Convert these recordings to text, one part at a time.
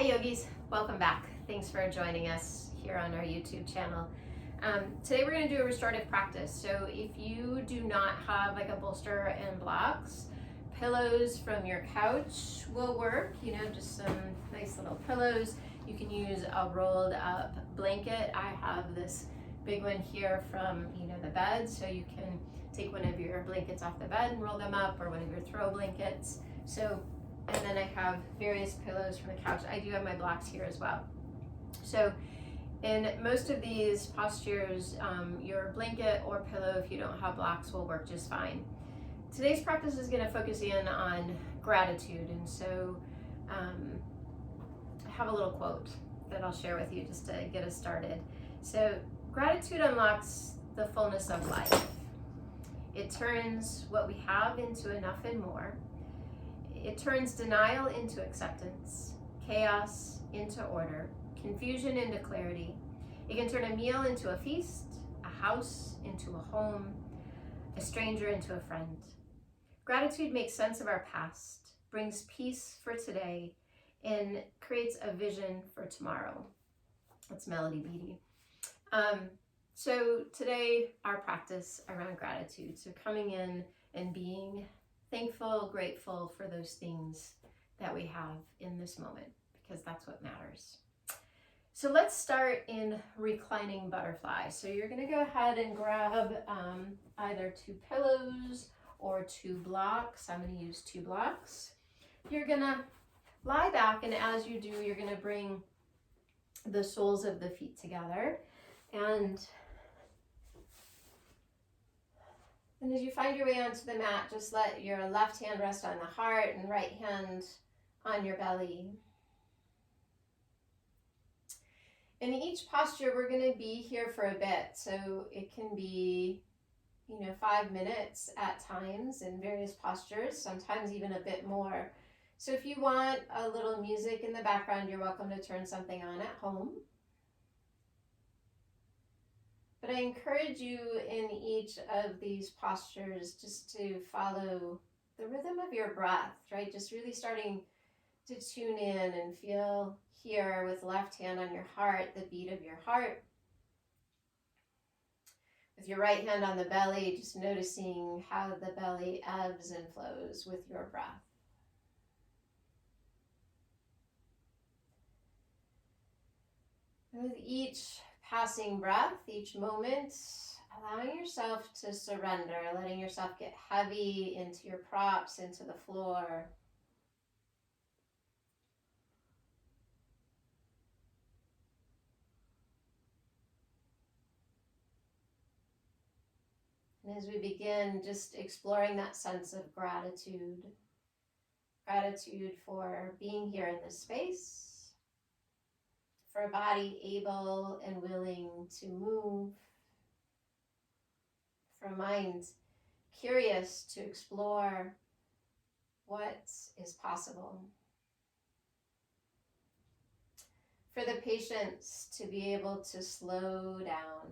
Hi yogis, welcome back. Thanks for joining us here on our YouTube channel. Today we're going to do a restorative practice. So if you do not have like a bolster and blocks, pillows from your couch will work, just some nice little pillows. You can use a rolled up blanket. I have this big one here from the bed, so you can take one of your blankets off the bed and roll them up, or one of your throw blankets. And then I have various pillows from the couch. I do have my blocks here as well. So in most of these postures, your blanket or pillow, if you don't have blocks, will work just fine. Today's practice is going to focus in on gratitude. And so I have a little quote that I'll share with you just to get us started. So gratitude unlocks the fullness of life. It turns what we have into enough and more. It turns denial into acceptance, chaos into order, confusion into clarity. It can turn a meal into a feast, a house into a home, a stranger into a friend. Gratitude makes sense of our past, brings peace for today, and creates a vision for tomorrow. That's Melody Beattie. So today, our practice around gratitude. So coming in and being thankful, grateful for those things that we have in this moment, because that's what matters. So let's start in reclining butterfly. So you're going to go ahead and grab either two pillows or two blocks. I'm going to use two blocks. You're going to lie back, and as you do, you're going to bring the soles of the feet together. And as you find your way onto the mat, just let your left hand rest on the heart and right hand on your belly. In each posture, we're going to be here for a bit. So it can be, 5 minutes at times in various postures, sometimes even a bit more. So if you want a little music in the background, you're welcome to turn something on at home. But I encourage you in each of these postures just to follow the rhythm of your breath, right? Just really starting to tune in and feel here with left hand on your heart, the beat of your heart. With your right hand on the belly, just noticing how the belly ebbs and flows with your breath. And with each passing breath, each moment, allowing yourself to surrender, letting yourself get heavy into your props, into the floor. And as we begin, just exploring that sense of gratitude. Gratitude for being here in this space, for a body able and willing to move, for a mind curious to explore what is possible, for the patience to be able to slow down.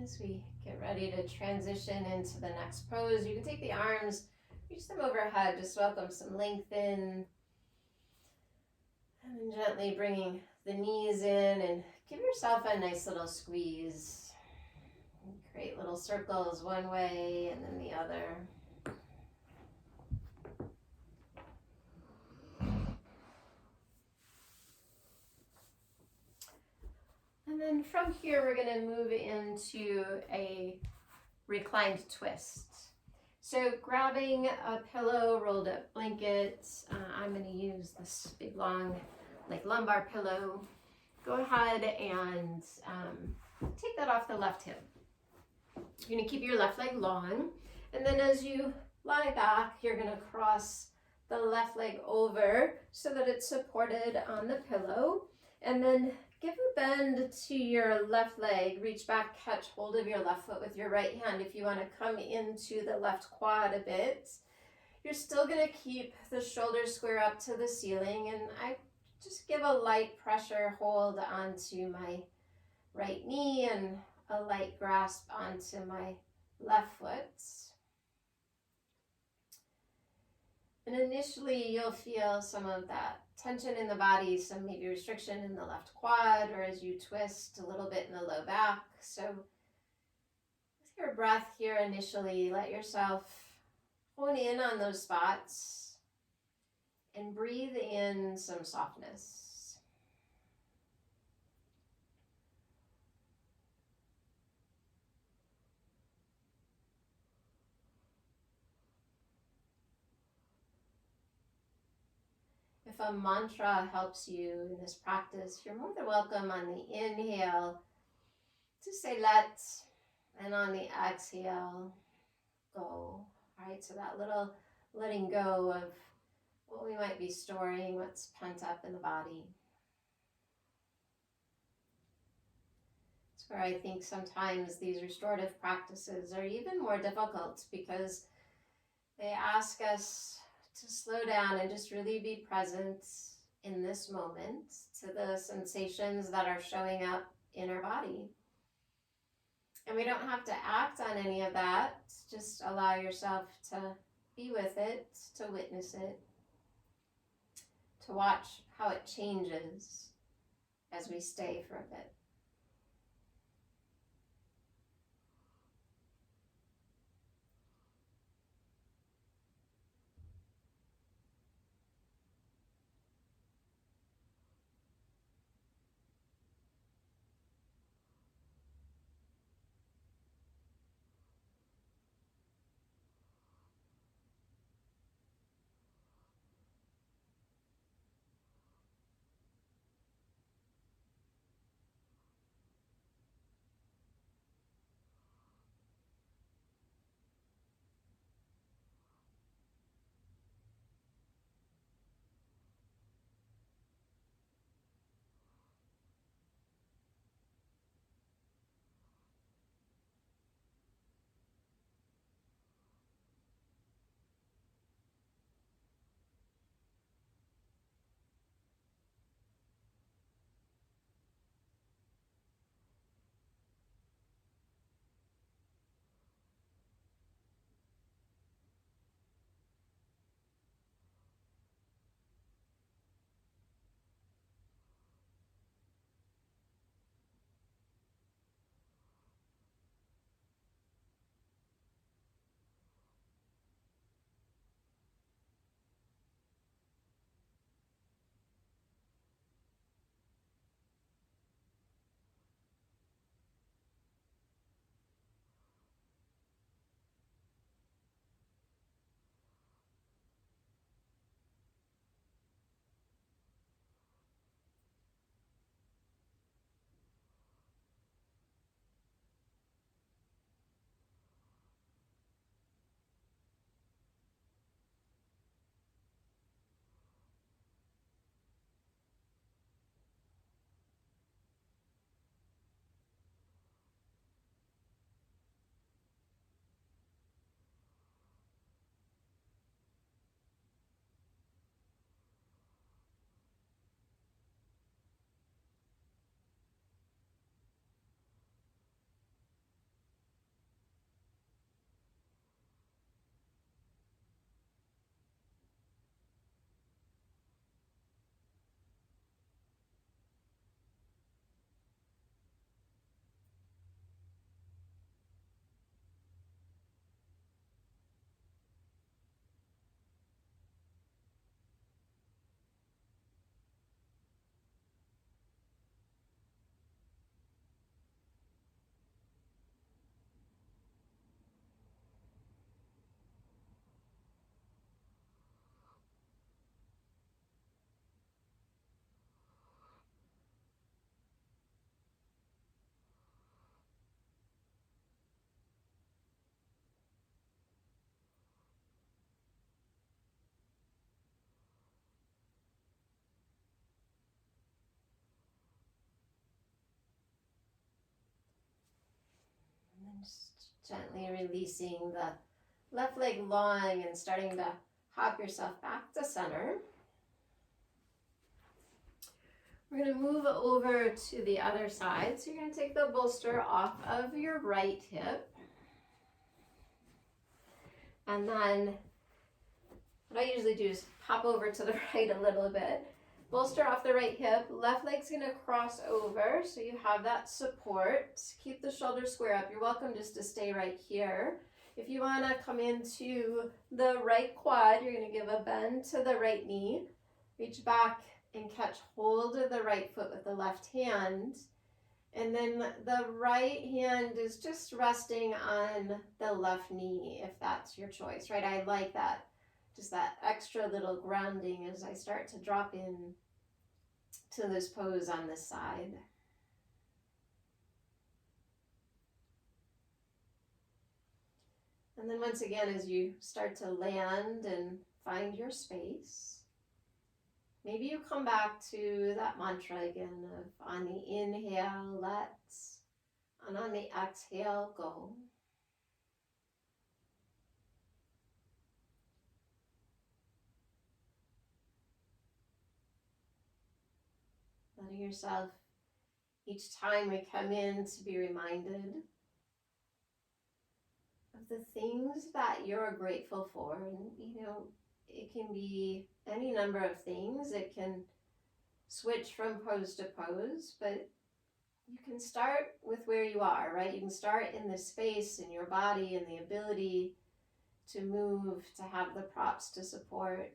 as we get ready to transition into the next pose, you can take the arms, reach them overhead, just welcome some lengthen. And then gently bringing the knees in and give yourself a nice little squeeze. And create little circles one way and then the other. And then from here, we're going to move into a reclined twist. So grabbing a pillow, rolled up blanket, I'm going to use this big long like lumbar pillow. Go ahead and take that off the left hip. You're going to keep your left leg long, and then as you lie back, you're going to cross the left leg over so that it's supported on the pillow, and then give a bend to your left leg. Reach back, catch hold of your left foot with your right hand. If you want to come into the left quad a bit, you're still going to keep the shoulders square up to the ceiling, and I just give a light pressure hold onto my right knee and a light grasp onto my left foot. And initially you'll feel some of that tension in the body, some maybe restriction in the left quad, or as you twist a little bit in the low back. So with your breath here initially, let yourself hone in on those spots and breathe in some softness. If a mantra helps you in this practice, you're more than welcome on the inhale to say let, and on the exhale, go. All right, so that little letting go of what we might be storing, what's pent up in the body. It's where I think sometimes these restorative practices are even more difficult because they ask us to slow down and just really be present in this moment to the sensations that are showing up in our body. And we don't have to act on any of that. Just allow yourself to be with it, to witness it, to watch how it changes as we stay for a bit. Just gently releasing the left leg long and starting to hop yourself back to center. We're going to move over to the other side. So you're going to take the bolster off of your right hip. And then what I usually do is hop over to the right a little bit. Bolster off the right hip. Left leg's going to cross over so you have that support. Keep the shoulders square up. You're welcome just to stay right here. If you want to come into the right quad, you're going to give a bend to the right knee. Reach back and catch hold of the right foot with the left hand. And then the right hand is just resting on the left knee, if that's your choice, right? I like that, just that extra little grounding as I start to drop in to this pose on this side. And then once again, as you start to land and find your space, maybe you come back to that mantra again of on the inhale, let's, and on the exhale, go. Letting yourself, each time we come in, to be reminded of the things that you're grateful for. And, you know, it can be any number of things. It can switch from pose to pose, but you can start with where you are, right? You can start in the space in your body and the ability to move, to have the props to support.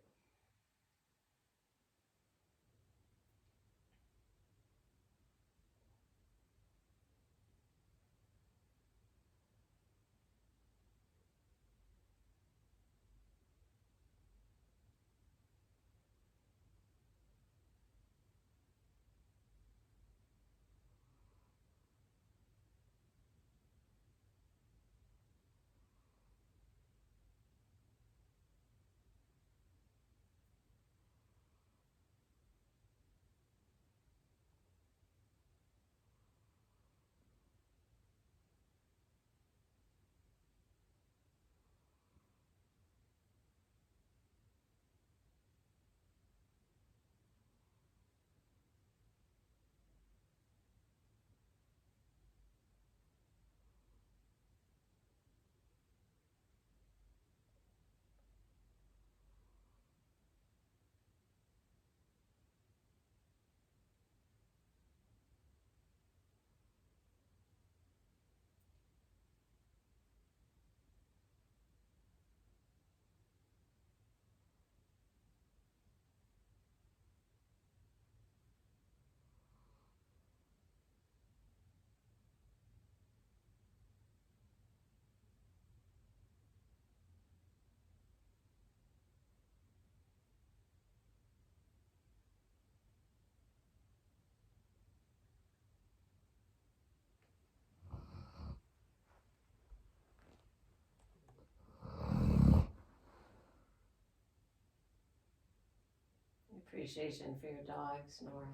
Appreciation for your dog snoring.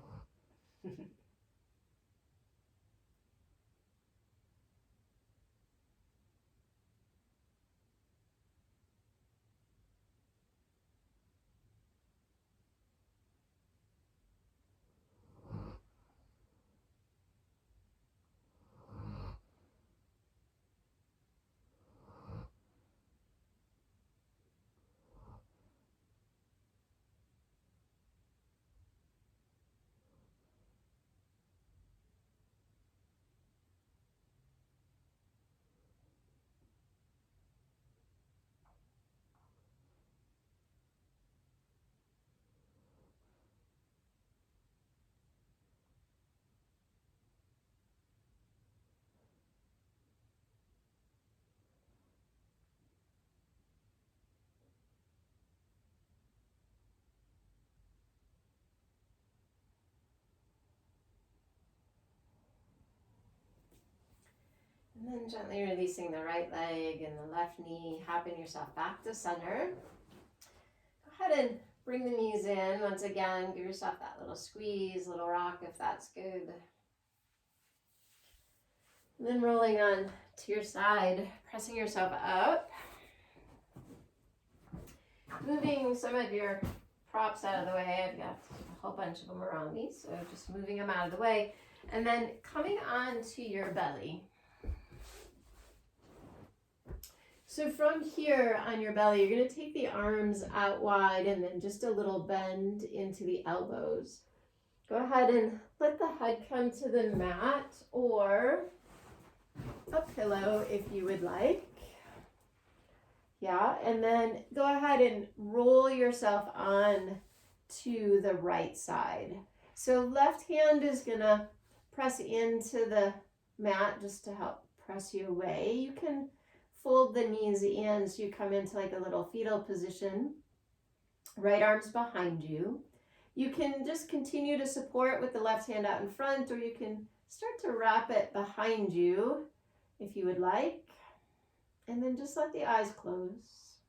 And then gently releasing the right leg and the left knee, hopping yourself back to center. Go ahead and bring the knees in. Once again, give yourself that little squeeze, little rock if that's good. And then rolling on to your side, pressing yourself up. Moving some of your props out of the way. I've got a whole bunch of them around me, so just moving them out of the way. And then coming onto your belly. So from here on your belly, you're going to take the arms out wide and then just a little bend into the elbows. Go ahead and let the head come to the mat or a pillow if you would like. Yeah, and then go ahead and roll yourself on to the right side. So left hand is going to press into the mat just to help press you away. You can fold the knees in so you come into like a little fetal position. Right arm's behind you. You can just continue to support with the left hand out in front, or you can start to wrap it behind you if you would like. And then just let the eyes close.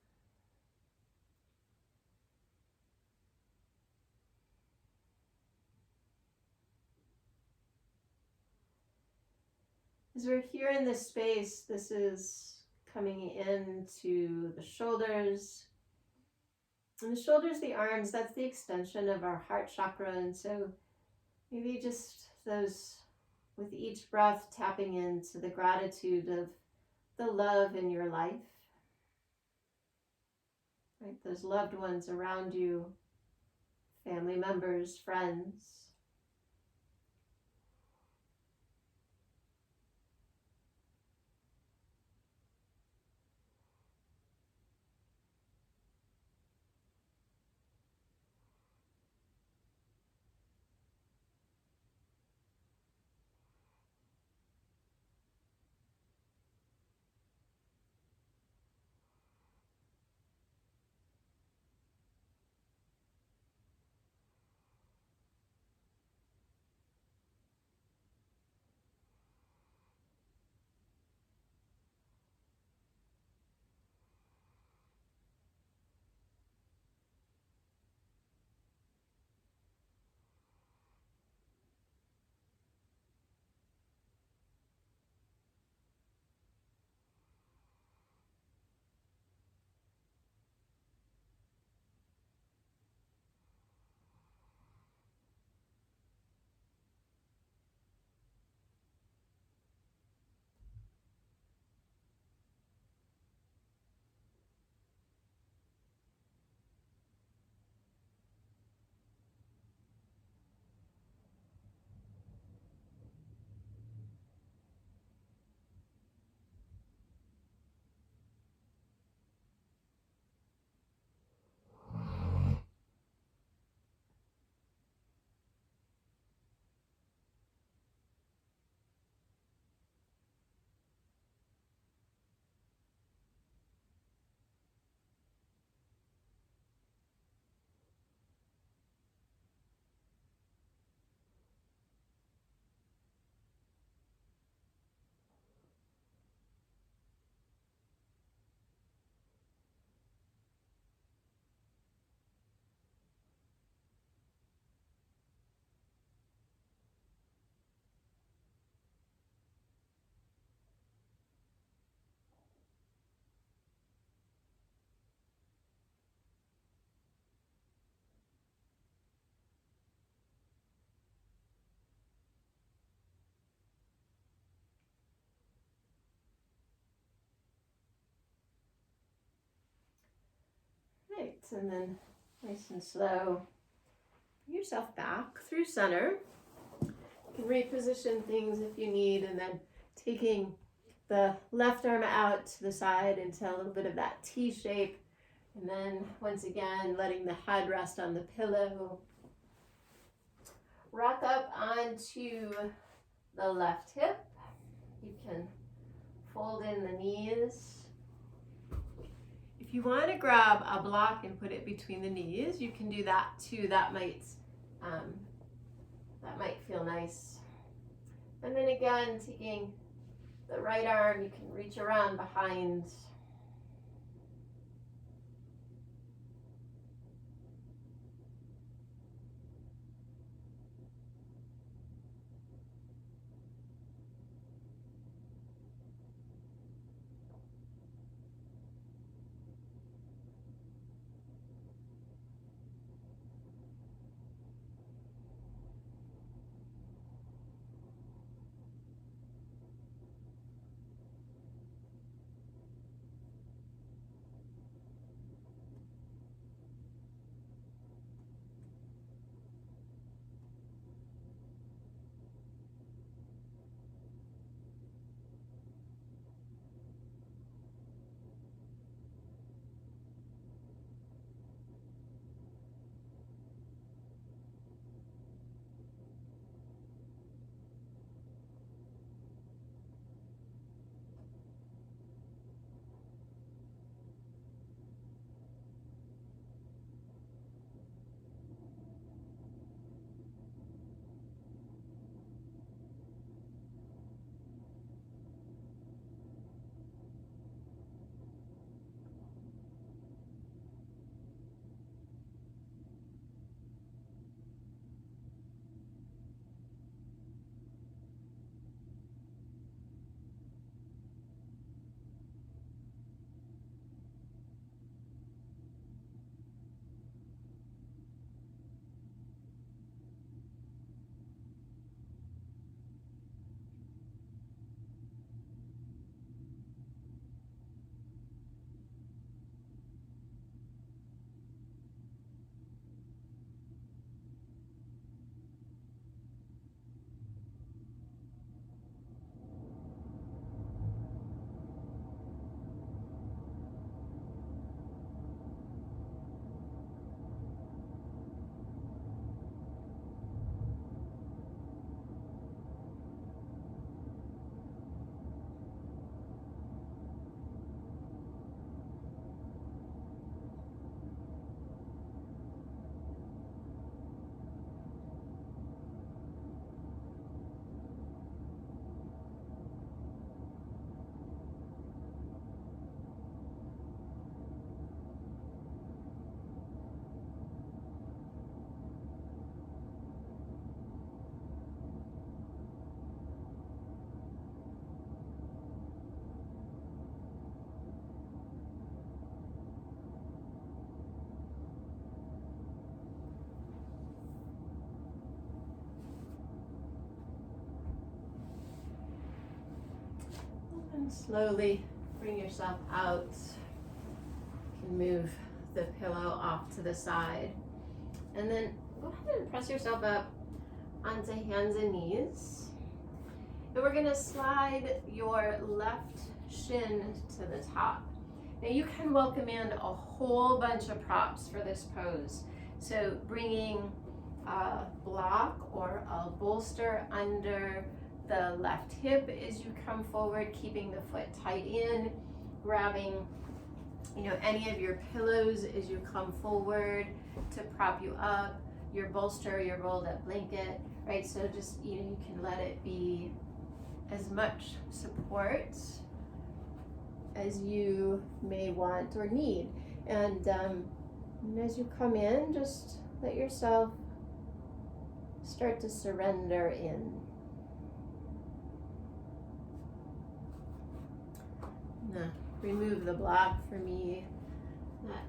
As we're here in this space, this is coming into the shoulders. And the shoulders, the arms, that's the extension of our heart chakra. And so maybe just those, with each breath, tapping into the gratitude of the love in your life. Right? Those loved ones around you, family members, friends. Right, and then nice and slow, bring yourself back through center. You can reposition things if you need, and then taking the left arm out to the side into a little bit of that T shape. And then once again, letting the head rest on the pillow. Rock up onto the left hip. You can fold in the knees. If you want to grab a block and put it between the knees, you can do that too. That might feel nice. And then again, taking the right arm, you can reach around behind. Slowly bring yourself out. You can move the pillow off to the side. And then go ahead and press yourself up onto hands and knees. And we're gonna slide your left shin to the top. Now you can welcome in a whole bunch of props for this pose. So bringing a block or a bolster under the left hip as you come forward, keeping the foot tight in, grabbing any of your pillows as you come forward to prop you up, your bolster, your rolled up blanket, right? So just, you can let it be as much support as you may want or need. And as you come in, just let yourself start to surrender in. Now, remove the block for me. That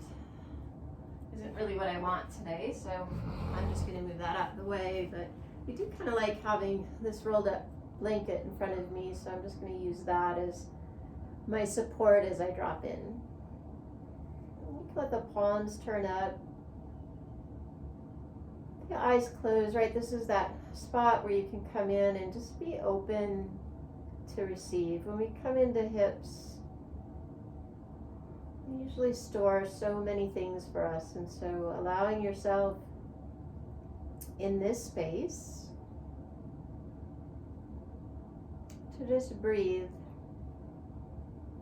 isn't really what I want today, so I'm just going to move that out of the way. But I do kind of like having this rolled up blanket in front of me, so I'm just going to use that as my support as I drop in. You can let the palms turn up. The eyes closed, right? This is that spot where you can come in and just be open to receive. When we come into hips, we usually store so many things for us, and so allowing yourself in this space to just breathe,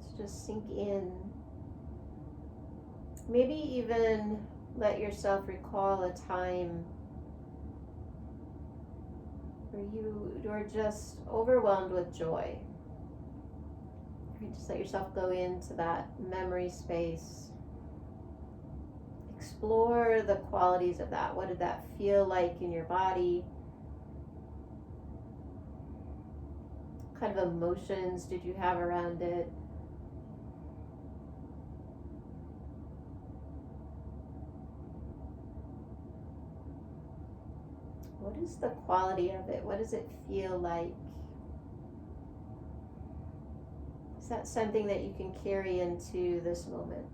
to just sink in. Maybe even let yourself recall a time where you were just overwhelmed with joy. Just let yourself go into that memory space. Explore the qualities of that. What did that feel like in your body? What kind of emotions did you have around it? What is the quality of it? What does it feel like? Is that something that you can carry into this moment?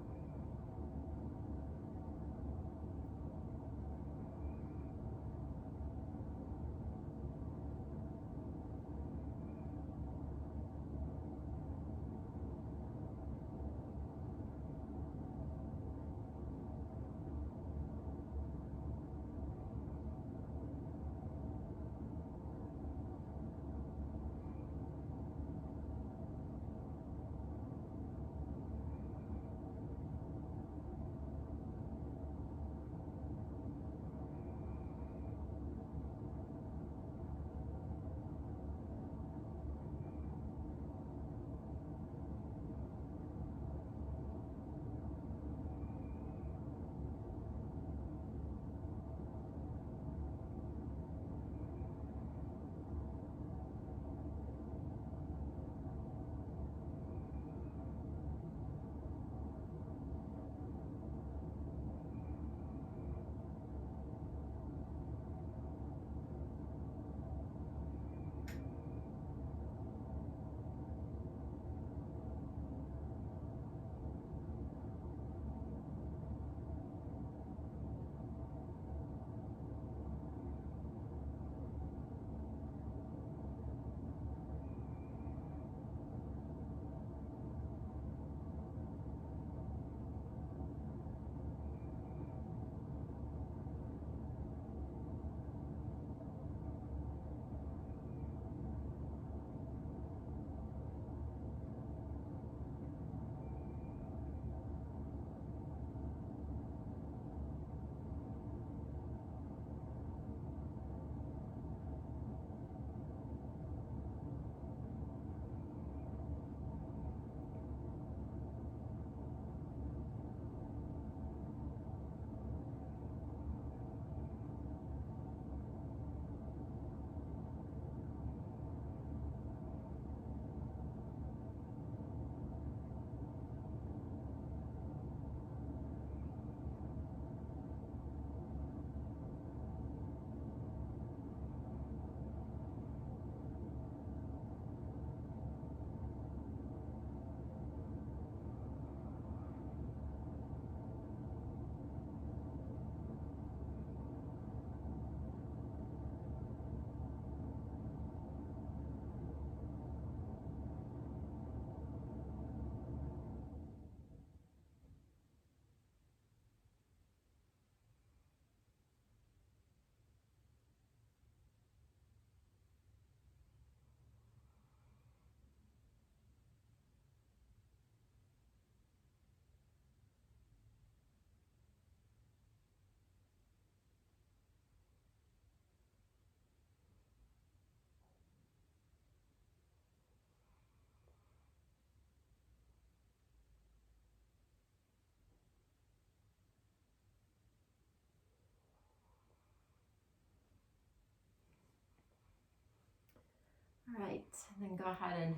And then go ahead and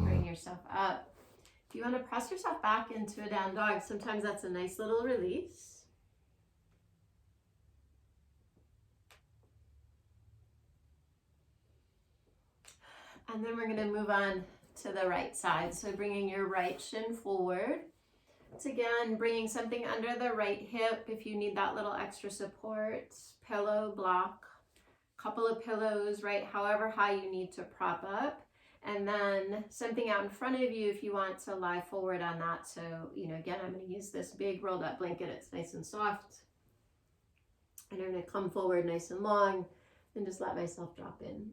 bring yourself up. If you want to press yourself back into a down dog, sometimes that's a nice little release. And then we're going to move on to the right side. So bringing your right shin forward. It's again bringing something under the right hip if you need that little extra support. Pillow, block, couple of pillows, right? However high you need to prop up. And then something out in front of you if you want to lie forward on that. So, you know, again, I'm going to use this big rolled up blanket. It's nice and soft. And I'm going to come forward nice and long and just let myself drop in.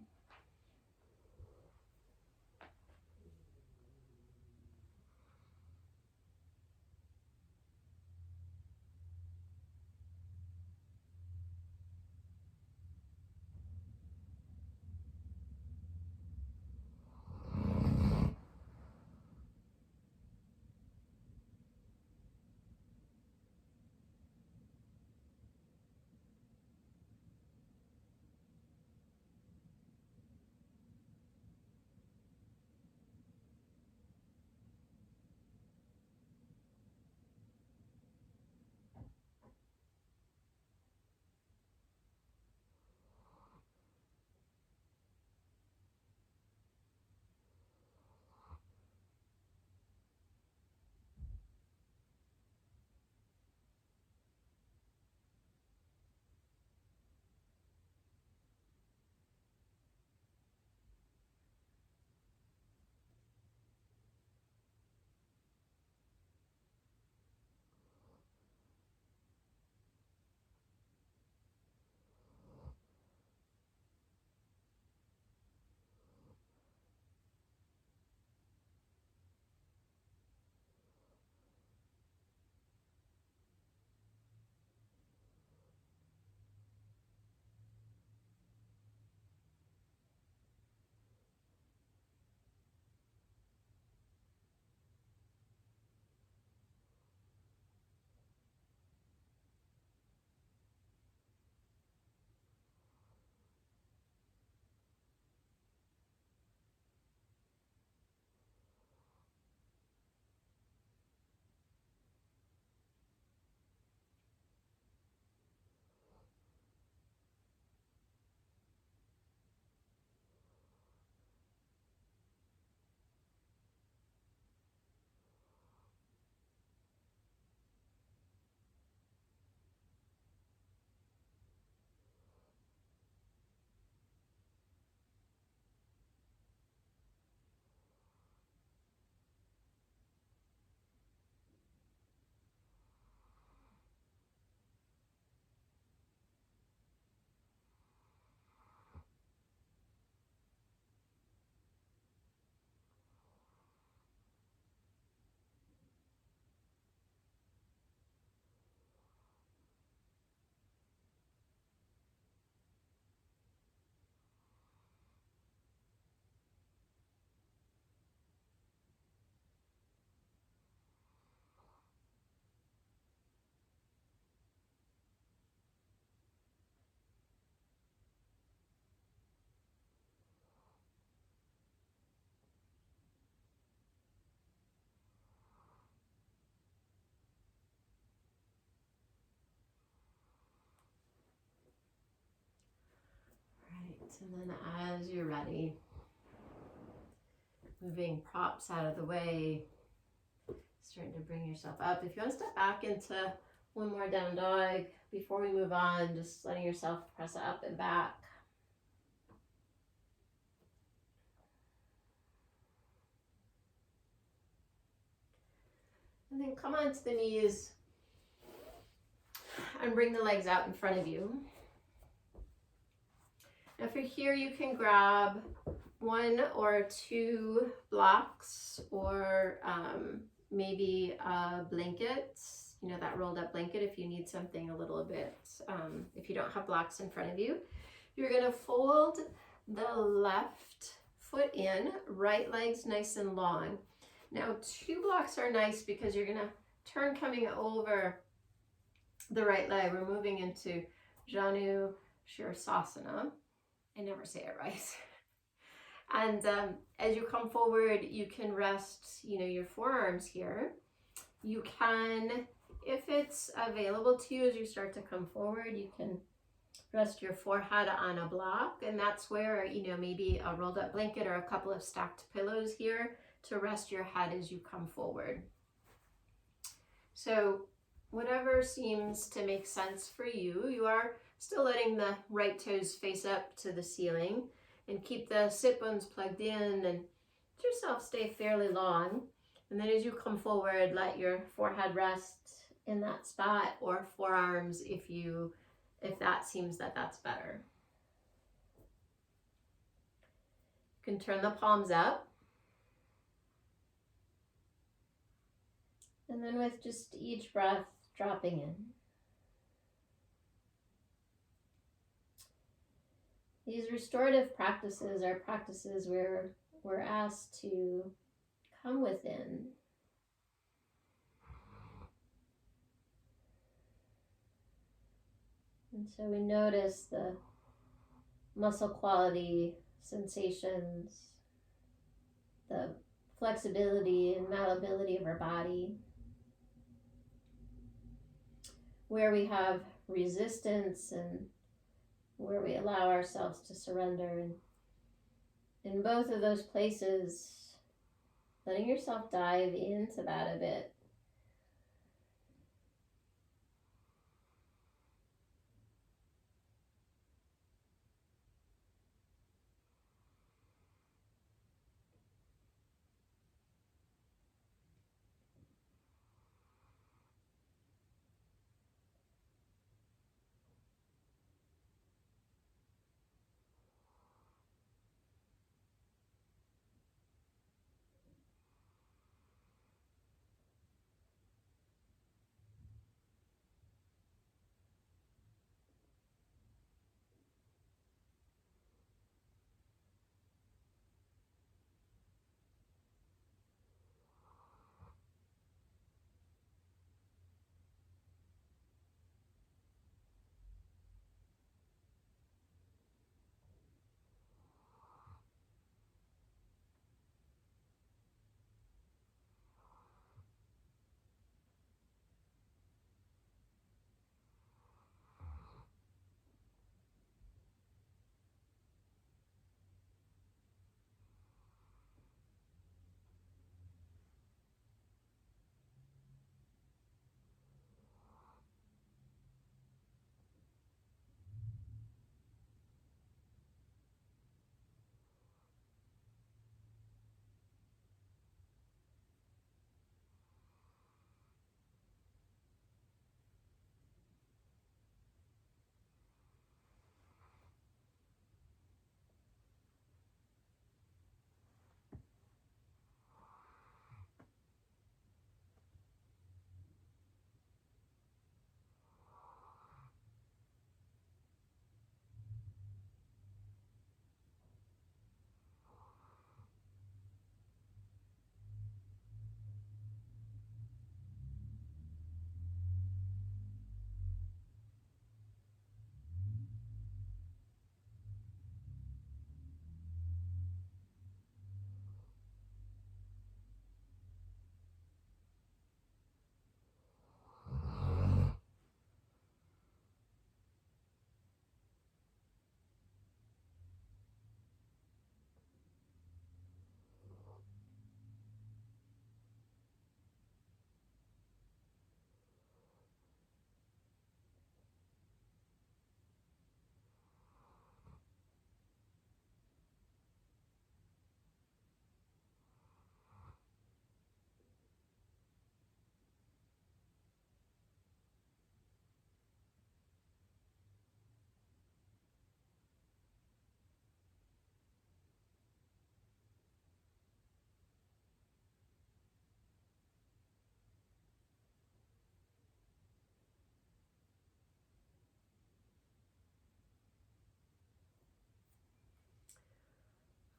And then as you're ready, moving props out of the way, starting to bring yourself up. If you want to step back into one more down dog before we move on, just letting yourself press up and back. And then come onto the knees and bring the legs out in front of you. Now for here, you can grab 1 or 2 blocks or maybe a blanket, you know, that rolled up blanket if you need something a little bit, if you don't have blocks in front of you. You're gonna fold the left foot in, right leg's nice and long. Now 2 blocks are nice because you're gonna turn coming over the right leg. We're moving into Janu Shirsasana. I never say it right. And as you come forward, you can rest, your forearms here. You can, if it's available to you as you start to come forward, you can rest your forehead on a block. And that's where, maybe a rolled up blanket or a couple of stacked pillows here to rest your head as you come forward. So whatever seems to make sense for you, you are still letting the right toes face up to the ceiling, and keep the sit bones plugged in, and let yourself stay fairly long. And then as you come forward, let your forehead rest in that spot, or forearms if that seems that's better. You can turn the palms up. And then with just each breath, dropping in. These restorative practices are practices where we're asked to come within. And so we notice the muscle quality, sensations, the flexibility and malleability of our body. Where we have resistance and where we allow ourselves to surrender. And in both of those places, letting yourself dive into that a bit.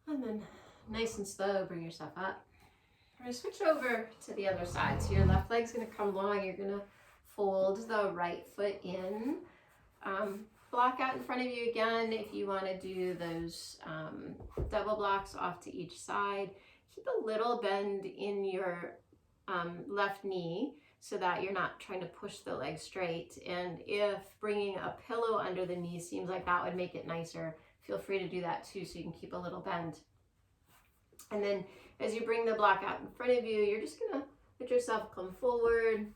And then nice and slow, bring yourself up. We're going to switch over to the other side. So your left leg's going to come long. You're going to fold the right foot in. block out in front of you again if you want to do those double blocks off to each side. Keep a little bend in your left knee so that you're not trying to push the leg straight. And if bringing a pillow under the knee seems like that would make it nicer, feel free to do that too, so you can keep a little bend. And then as you bring the block out in front of you, you're just gonna let yourself come forward,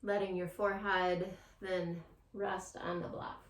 letting your forehead then rest on the block.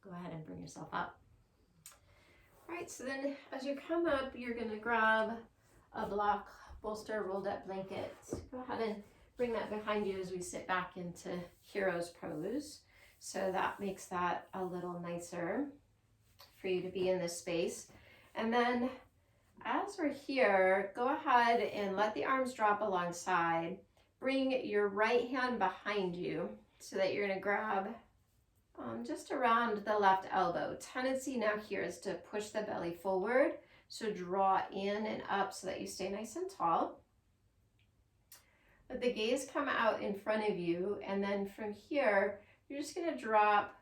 Go ahead and bring yourself up. All right, so then as you come up, you're gonna grab a block, bolster, rolled up blanket. Go ahead and bring that behind you as we sit back into hero's pose. So that makes that a little nicer for you to be in this space. And then as we're here, go ahead and let the arms drop alongside. Bring your right hand behind you so that you're gonna grab just around the left elbow. Tendency now here is to push the belly forward. So draw in and up so that you stay nice and tall. Let the gaze come out in front of you, and then from here, you're just gonna drop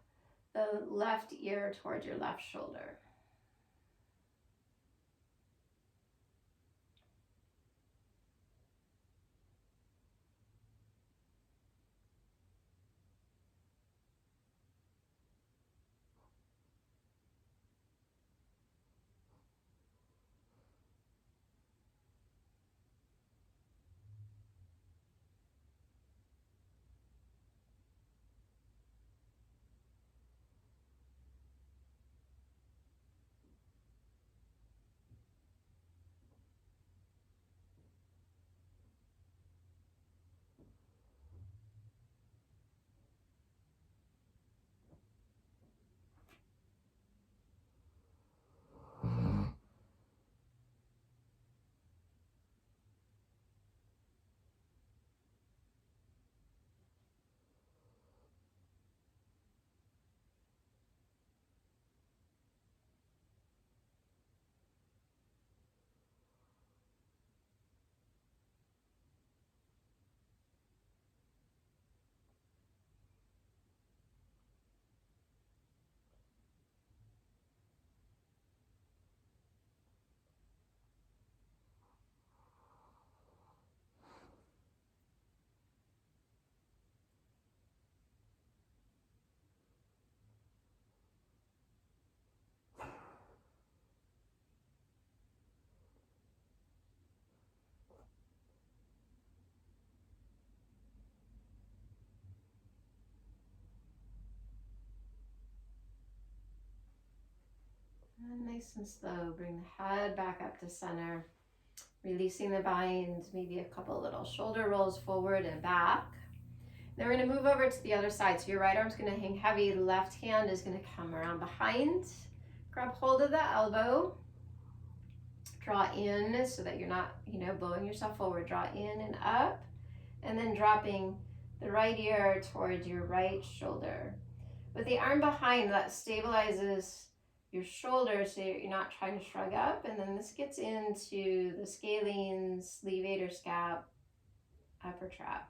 the left ear towards your left shoulder. Nice and slow. Bring the head back up to center. Releasing the bind, maybe a couple little shoulder rolls forward and back. Then we're going to move over to the other side. So your right arm's going to hang heavy. The left hand is going to come around behind. Grab hold of the elbow. Draw in so that you're not, bowing yourself forward. Draw in and up. And then dropping the right ear towards your right shoulder. With the arm behind, that stabilizes your shoulder so you're not trying to shrug up. And then this gets into the scalenes, levator scap, upper trap.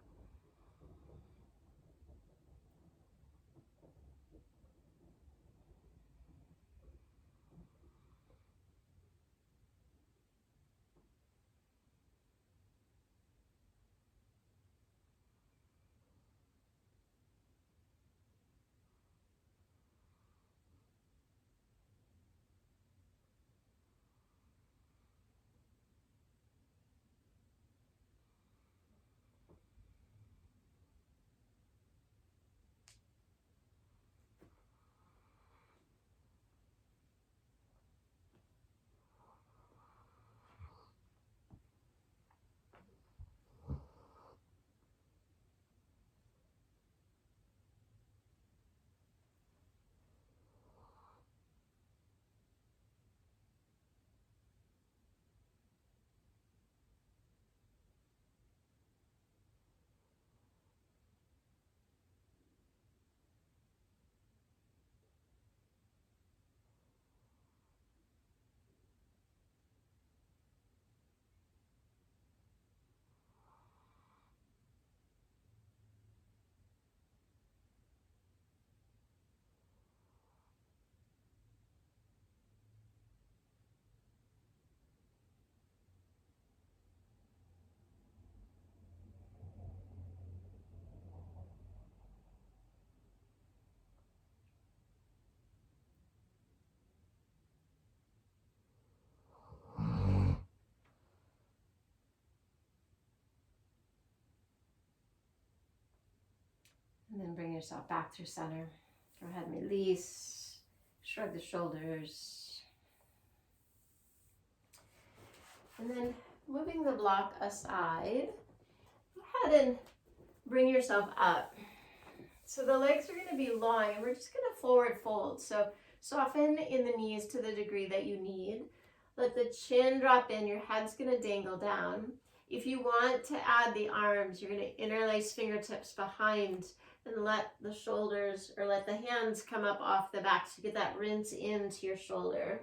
And then bring yourself back through center. Go ahead and release. Shrug the shoulders. And then moving the block aside, go ahead and bring yourself up. So the legs are going to be long and we're just going to forward fold. So soften in the knees to the degree that you need. Let the chin drop in, your head's going to dangle down. If you want to add the arms, you're going to interlace fingertips behind and let the shoulders or let the hands come up off the back so you get that rinse into your shoulder.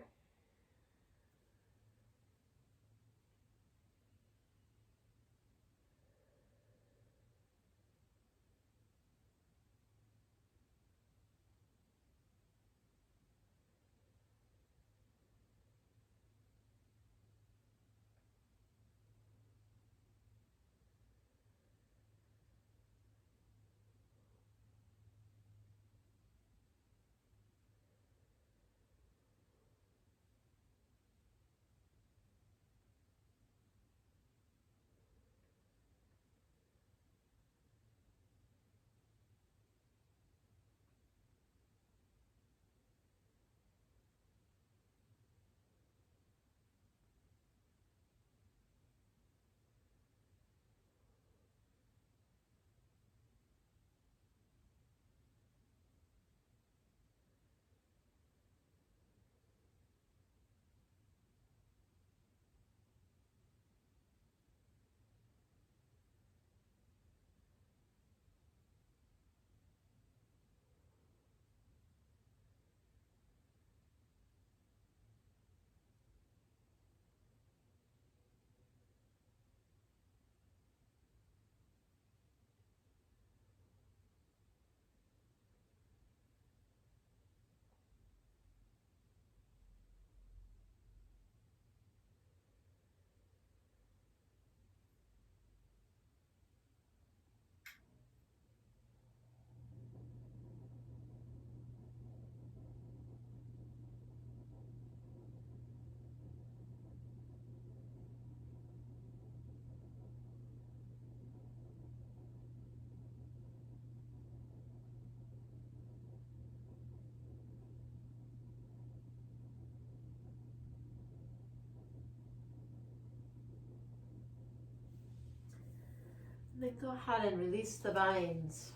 Then go ahead and release the binds.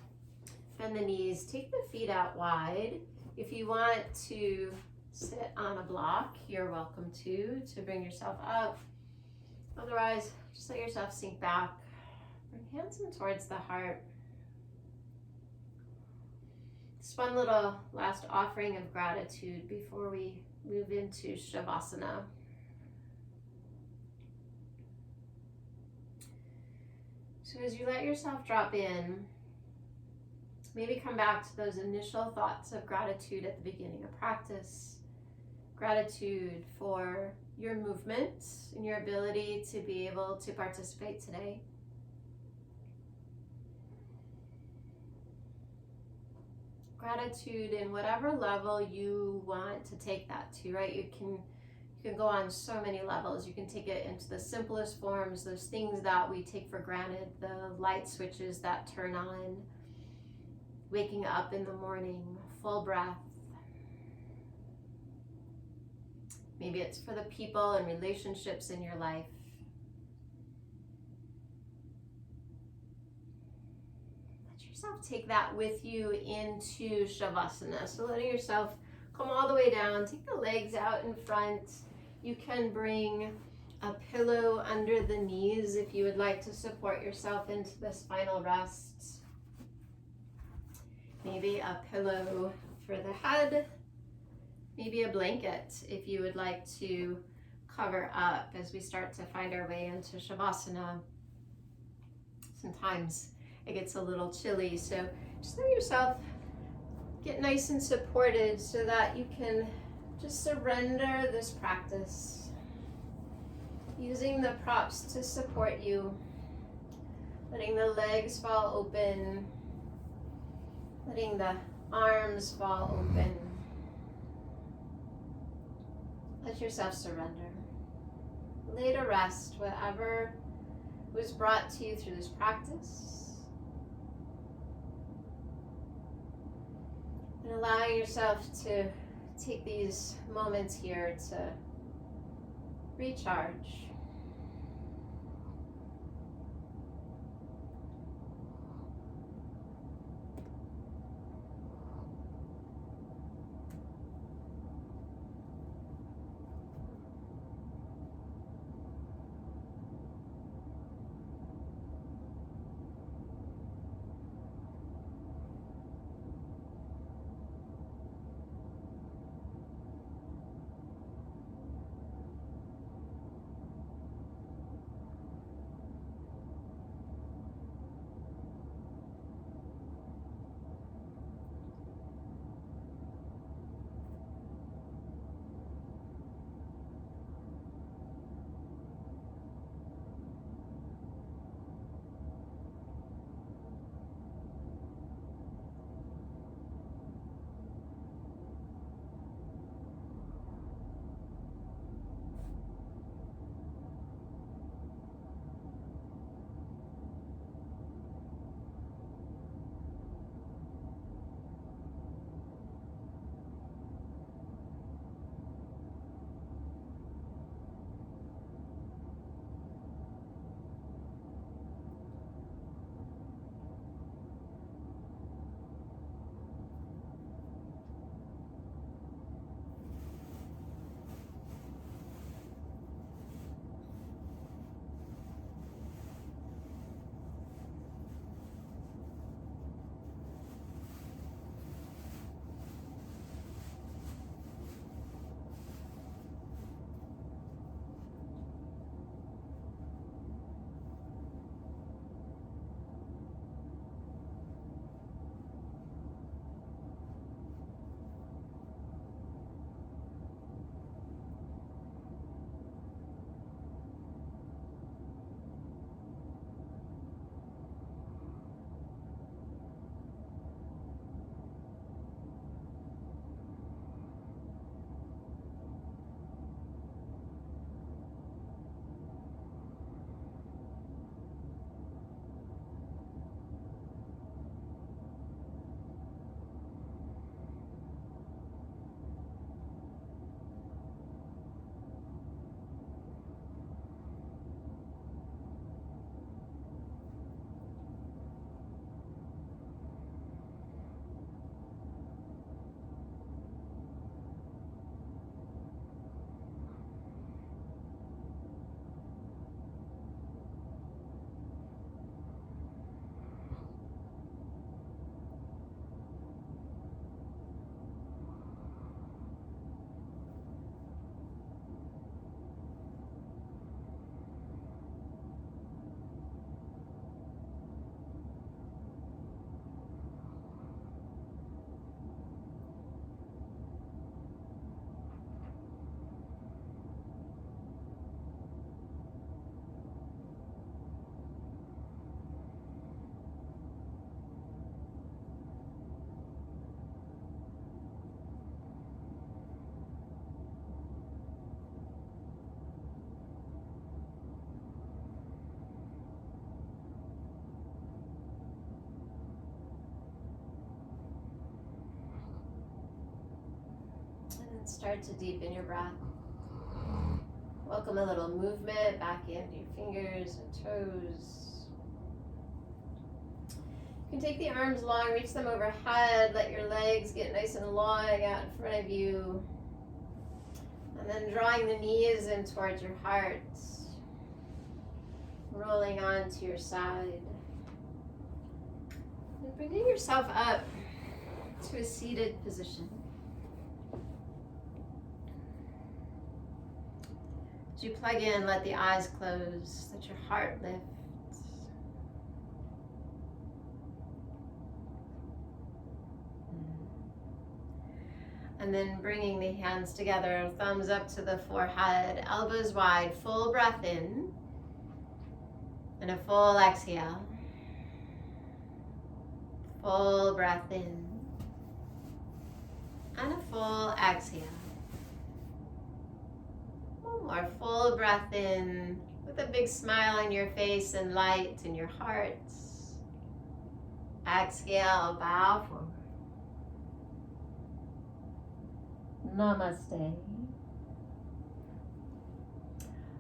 Bend the knees, take the feet out wide. If you want to sit on a block, you're welcome to bring yourself up. Otherwise, just let yourself sink back. Bring hands in towards the heart. Just one little last offering of gratitude before we move into Shavasana. So as you let yourself drop in, maybe come back to those initial thoughts of gratitude at the beginning of practice. Gratitude for your movement and your ability to be able to participate today. Gratitude in whatever level you want to take that to, right? You can go on so many levels. You can take it into the simplest forms, those things that we take for granted, the light switches that turn on, waking up in the morning, full breath. Maybe it's for the people and relationships in your life. Let yourself take that with you into Shavasana. So letting yourself come all the way down, take the legs out in front. You can bring a pillow under the knees if you would like to support yourself into this final rest. Maybe a pillow for the head. Maybe a blanket if you would like to cover up as we start to find our way into Shavasana. Sometimes it gets a little chilly, so just let yourself get nice and supported so that you can just surrender this practice. Using the props to support you, letting the legs fall open, letting the arms fall open. Let yourself surrender. Lay to rest whatever was brought to you through this practice. And allowing yourself to take these moments here to recharge. And start to deepen your breath. Welcome a little movement back into your fingers and toes. You can take the arms long, reach them overhead, let your legs get nice and long out in front of you. And then drawing the knees in towards your heart, rolling onto your side. And bringing yourself up to a seated position. As you plug in, let the eyes close, let your heart lift. And then bringing the hands together, thumbs up to the forehead, elbows wide, full breath in, and a full exhale. Full breath in, and a full exhale. One more full breath in with a big smile on your face and light in your heart. Exhale, bow forward. Namaste.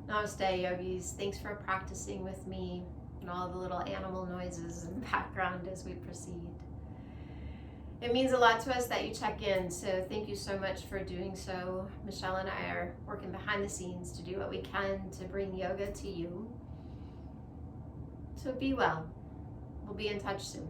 Namaste, yogis. Thanks for practicing with me and all the little animal noises in the background as we proceed. It means a lot to us that you check in, so thank you so much for doing so. Michelle and I are working behind the scenes to do what we can to bring yoga to you. So be well. We'll be in touch soon.